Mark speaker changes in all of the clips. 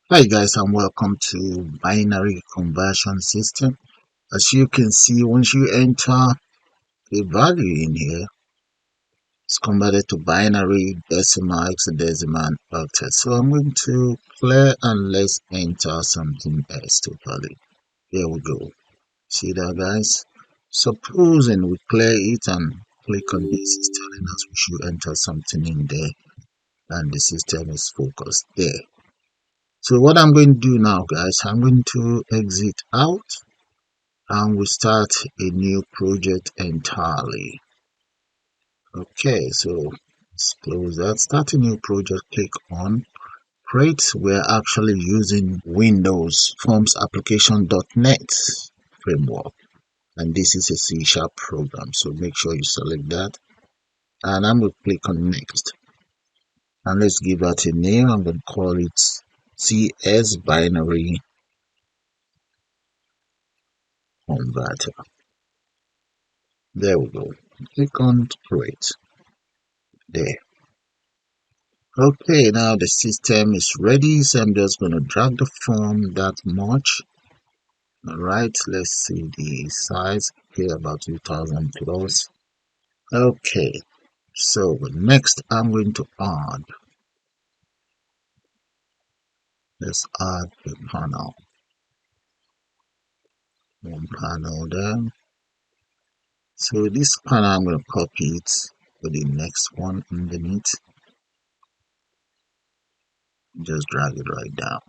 Speaker 1: Hi guys, and welcome to binary conversion system. As you can see, once you enter a value in here, it's converted to binary, decimal, hexadecimal, and octal. So I'm going to clear and let's enter something else totally. Here we go. See that, guys? Supposing we clear it and click on this, it's telling us we should enter something in there, and the system is focused there. So what I'm going to do now, guys, I'm going to exit out and we start a new project entirely. Okay, so let's close that. Start a new project, click on create. We're actually using Windows Forms Application.net framework, and this is a C# program, so make sure you select that, and I'm going to click on next, and let's give that a name. I'm going to call it CS binary converter. There we go. Click on create. There. Okay, now the system is ready, so I'm just going to drag the form that much. All right, let's see the size here, about 2000 plus. Okay, so next I'm going to add, let's add a panel, one panel there. So this panel I'm going to copy it for the next one underneath, just drag it right down.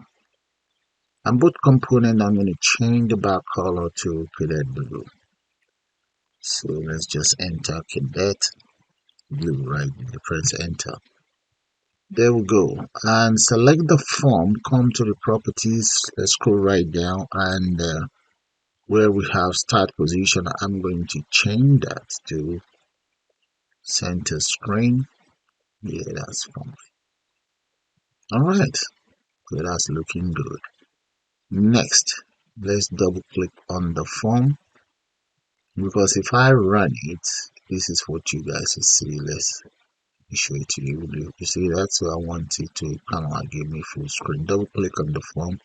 Speaker 1: And both component I'm going to change the back color to cadet blue. So let's just enter cadet blue right there, press enter. There we go, and select the form, come to the properties, let's scroll right down, and where we have start position, I'm going to change that to center screen. Yeah, that's fine. All right, so that's looking good. Next, let's double click on the form, because if I run it, this is what you guys will see. Let's show it to you. You see that? So I want it to kind of like give me full screen. Double click on the form.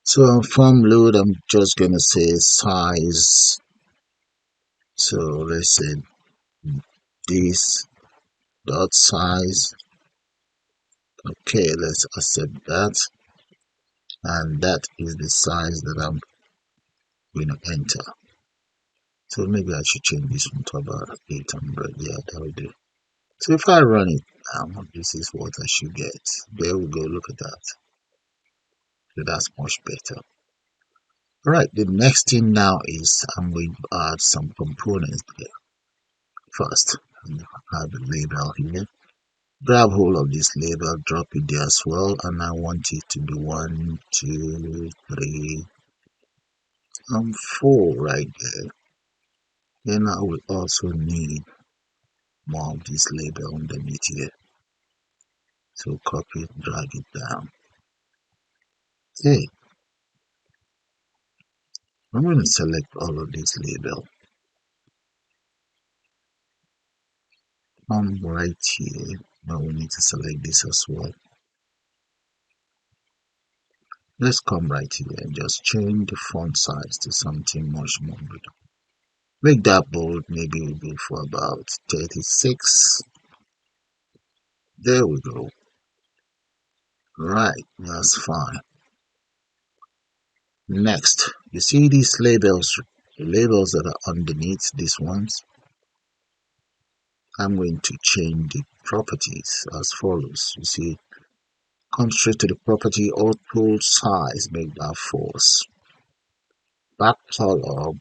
Speaker 1: So on form load, I'm just gonna say size. So let's say this dot size. Okay, let's accept that, and that is the size that I'm going to enter. So maybe I should change this one to about 800. Yeah, that will do. So if I run it now, this is what I should get. There we go. Look at that. So that's much better. All right, the next thing now is I'm going to add some components there. First, I'm going to add the label here. Grab hold of this label, drop it there as well, and I want it to be 1, 2, 3, and 4 right there. Then I will also need more of this label underneath here. So copy it, drag it down. Okay, I'm going to select all of this label. Come right here. Now we need to select this as well. Let's come right here and just change the font size to something much more bigger. Make that bold, maybe we'll go for about 36. There we go. Right, that's fine. Next, you see these labels, the labels that are underneath these ones. I'm going to change the properties as follows. You see, come straight to the property, auto size, make that false. Back color,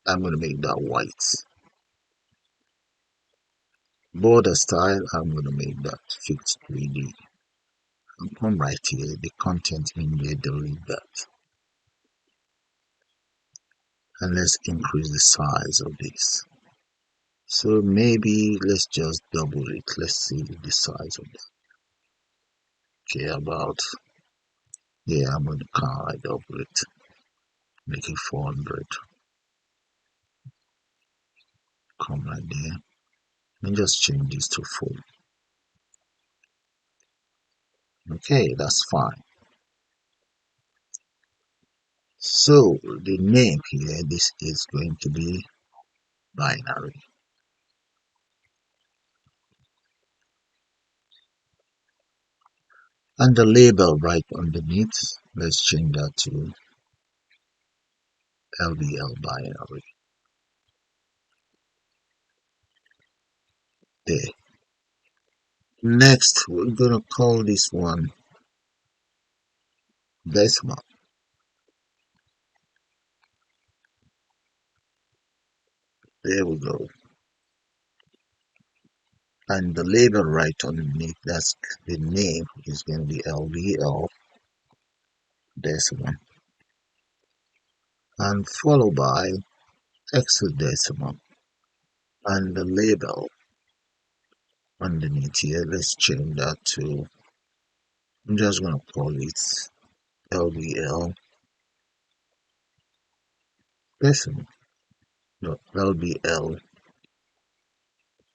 Speaker 1: I'm going to make that white. Border style, I'm going to make that fixed 3D. And come right here, the content in there, delete that. And let's increase the size of this. So maybe let's just double it. Let's see the size of that. Okay, about, yeah, I'm going to kind of double it. Make it 400. Come right there. And just change this to 4. Okay, that's fine. So the name here, this is going to be binary. And the label right underneath, let's change that to LBL binary. There. Next, we're gonna call this one decimal. There we go. And the label right underneath, that's the name, is gonna be LBL decimal. And followed by hexadecimal. And the label underneath here, let's change that to, I'm just gonna call it LBL decimal. No, LBL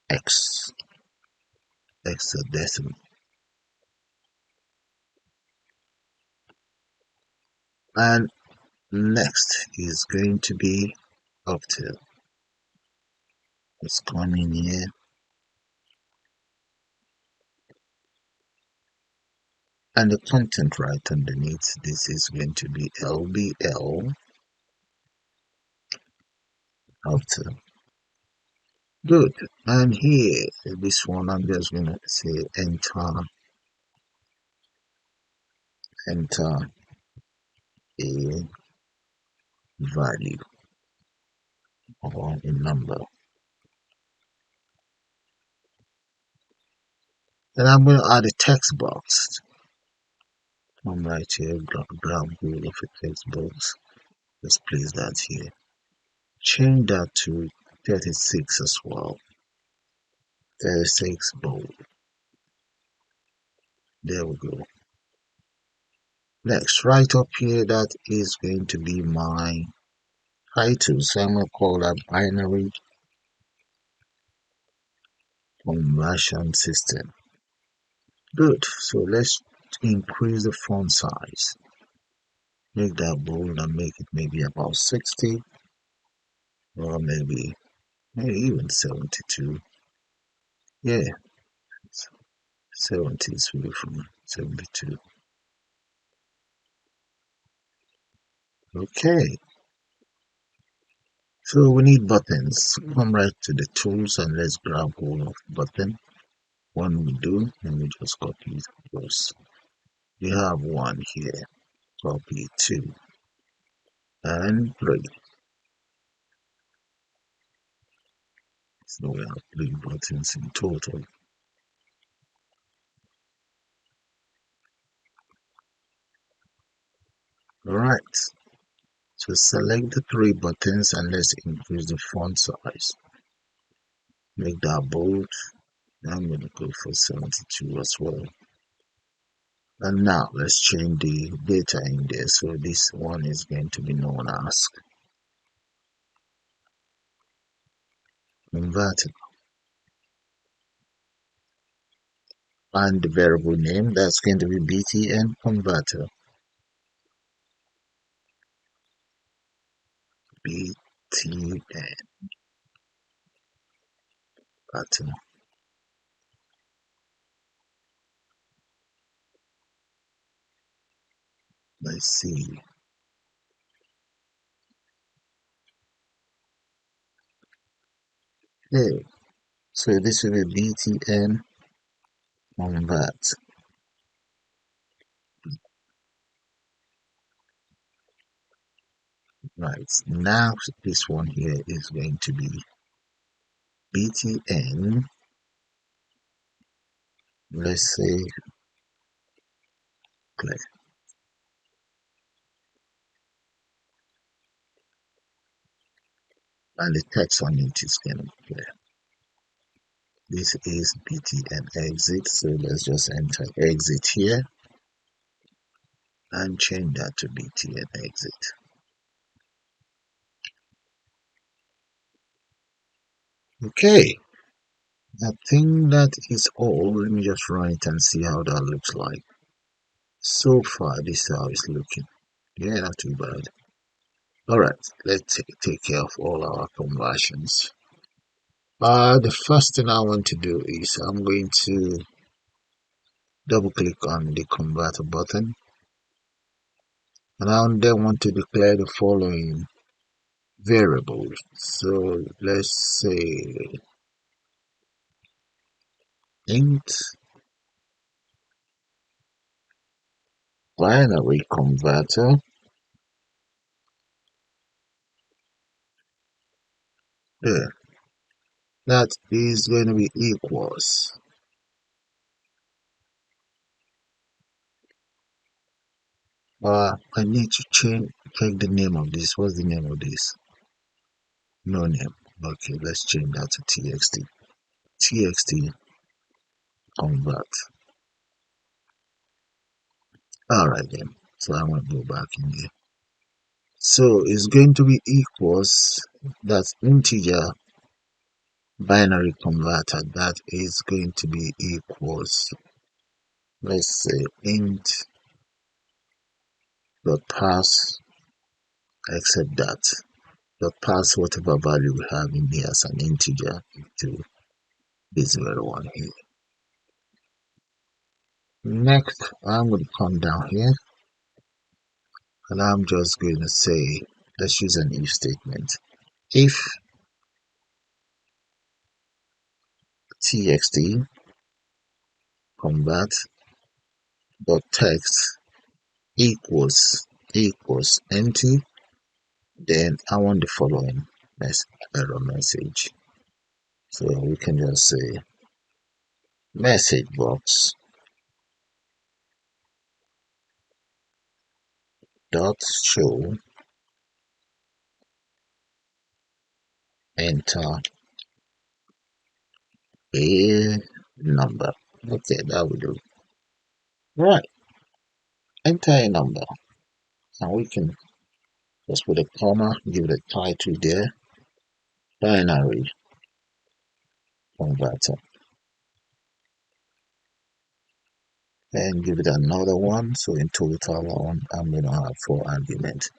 Speaker 1: X hexadecimal. And next is going to be Octal. Let's come in here. And the content right underneath, this is going to be LBL Octal. Good. And here, this one, I'm just going to say enter a value or a number. Then I'm going to add a text box. Come right here, grab hold of a text box. Let's place that here. Change that to 36 as well. 36 bold. There we go. Next, right up here, that is going to be my title. So I'm going to call that binary conversion system. Good. So let's increase the font size. Make that bold and make it maybe about 60 or maybe even 72. Yeah, 70 is really from 72. Okay. So we need buttons. Come right to the tools and let's grab hold of button. One we do, and we just copy those. We have one here. Copy 2 and 3. So we have 3 buttons in total. Alright, so select the 3 buttons and let's increase the font size. Make that bold. I'm going to go for 72 as well. And now let's change the data in there. So this one is going to be known as converted. And the variable name, that's going to be btn converter. btn converter. Let's see. Okay, so this will be btn convert. Right, now this one here is going to be btn, let's say clear. And the text on it is going to be clear. This is btn exit, so let's just enter exit here and change that to btn exit. Okay, I think that is all. Let me just run it and see how that looks like. So far, this is how it's looking. Yeah, not too bad. Alright, let's take care of all our conversions. The first thing I want to do is I'm going to double click on the converter button, and I then want to declare the following variables. So let's say int binary converter. There, that is going to be equals. I need to check the name of this. What's the name of this? No name. Okay, let's change that to txt. Txt convert. Alright then. So I'm going to go back in here. So it's going to be equals, that's integer binary converter, that is going to be equals, let's say int dot pass, except that dot pass whatever value we have in here as an integer into this very one here. Next, I'm going to come down here and I'm just going to say, let's use an if statement. If txt convert dot text equals empty, then I want the following error message. So we can just say message box dot show enter a number. Okay, that will do. Right, enter a number, and we can just put a comma, give it a title there, binary converter, and give it another one. So in total, I'm going to have 4 arguments.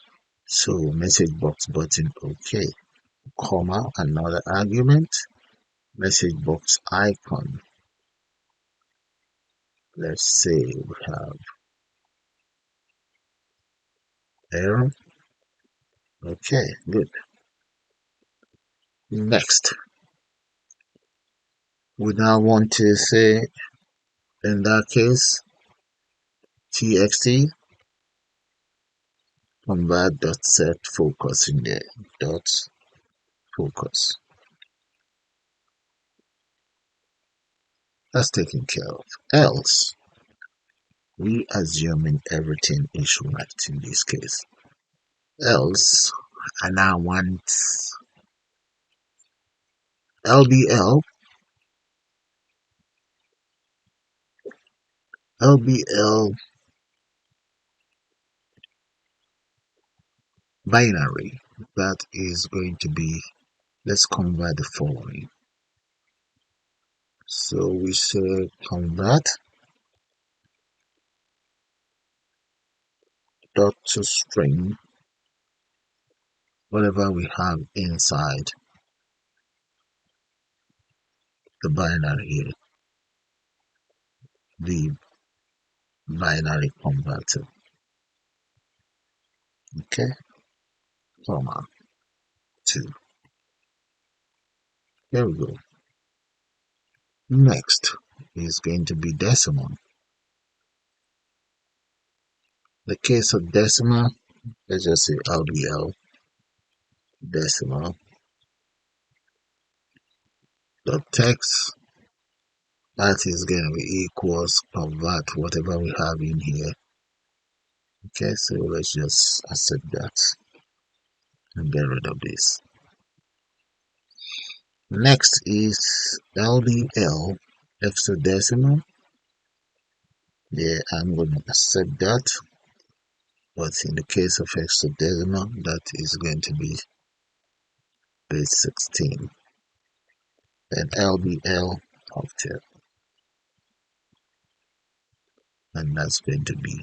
Speaker 1: So message box button, okay, comma, another argument, message box icon. Let's say we have error. Okay, good. Next, we now want to say, in that case, txt convert dot set focus in there, dot focus. That's taken care of. Else, we assuming everything is right in this case. Else, and I want LBL binary. That is going to be, let's convert the following. So we say convert dot to string, whatever we have inside the binary here, the binary converter. Okay, comma 2. There we go. Next is going to be decimal. The case of decimal, let's just say LDL decimal dot text, that is going to be equals convert whatever we have in here. Okay, so let's just accept that and get rid of this. Next is LDL hexadecimal. Yeah, I'm going to accept that, but in the case of hexadecimal, that is going to be base 16. Then LDL octal, and that's going to be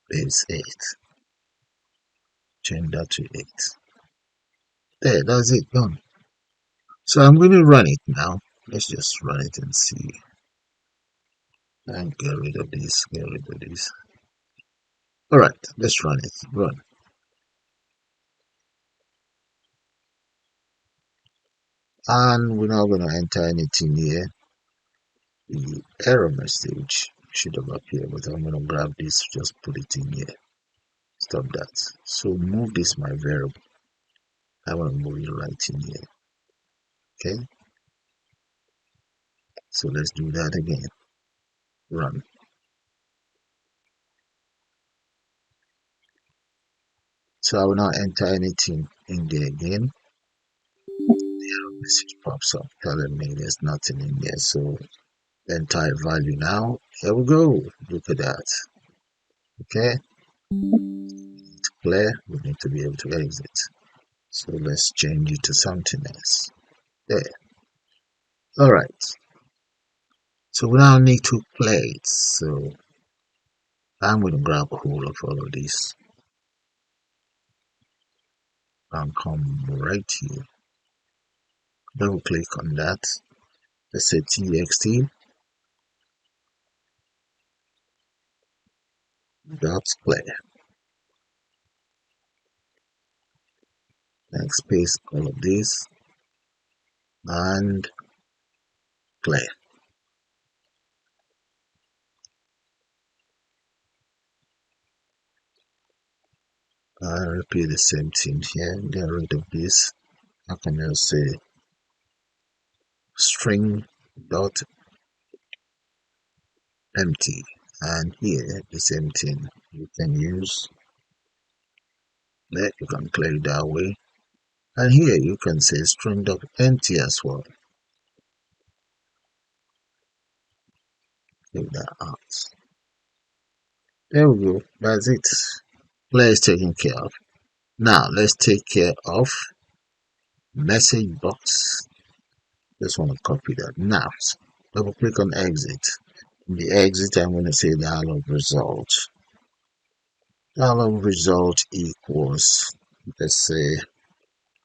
Speaker 1: base 8. change that to 8. There, that's it, done. So I'm going to run it now. Let's just run it and see. And get rid of this, get rid of this. Alright, let's run it. Run. And we're not going to enter anything here. The error message should have appeared, but I'm going to grab this, just put it in here. Stop that. So move this my variable. I want to move it right in here. Okay. So let's do that again. Run. So I will not enter anything in there again. The error message pops up telling me there's nothing in there. So enter value now. Here we go. Look at that. Okay. Clear. We need to be able to exit. So let's change it to something else. There. Alright. So we now need to play it. So I'm going to grab a hold of all of this and come right here. Double click on that. Let's say txt dot play. Next paste all of this and play. I repeat the same thing here. Get rid of this. I can just say string dot empty, and here the same thing. You can use that. You can clear it that way, and here you can say string dot empty as well. Leave that out. There we go. That's it. Play is taken care of. Now let's take care of message box. Just want to copy that. Now double click on exit. In the exit, I'm going to say dialog result. Dialog result equals, let's say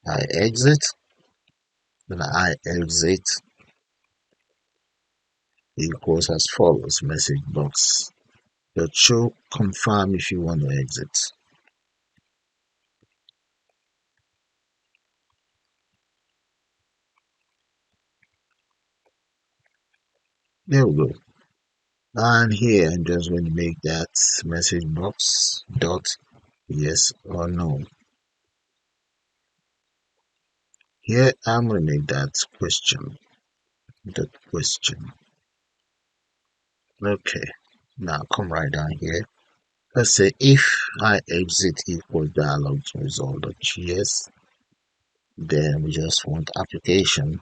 Speaker 1: I exit. Then I exit equals as follows. Message box. The show confirm if you want to exit. There we go. And here I'm just going to make that message box dot yes or no. Here I'm going to make that question. That question. Okay. Now come right down here. Let's say if I exit equals dialog result.js, then we just want application.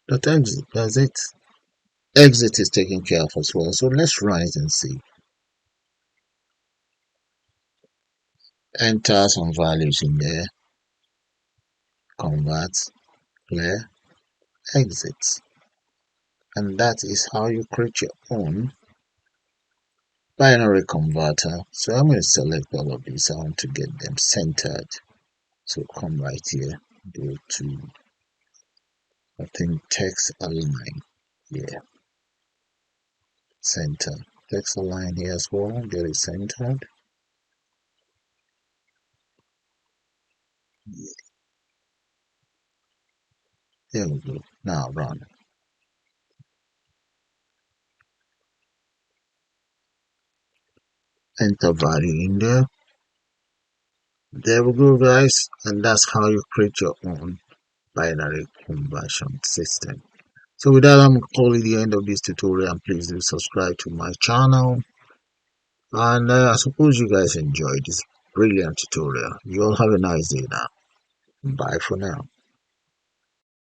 Speaker 1: Dot exit. That's it. Exit is taken care of as well. So let's run it and see. Enter some values in there. Convert. Clear. Exit. And that is how you create your own binary converter. So I'm going to select all of these. I want to get them centered. So come right here. Go to, I think, text align. Yeah. Center. Text align here as well. Get it centered. Yeah. There we go. Now run. Enter value in there. There we go, guys. And that's how you create your own binary conversion system. So with that, I'm calling the end of this tutorial, and please do subscribe to my channel. And I suppose you guys enjoyed this brilliant tutorial. You all have a nice day now. Bye for now.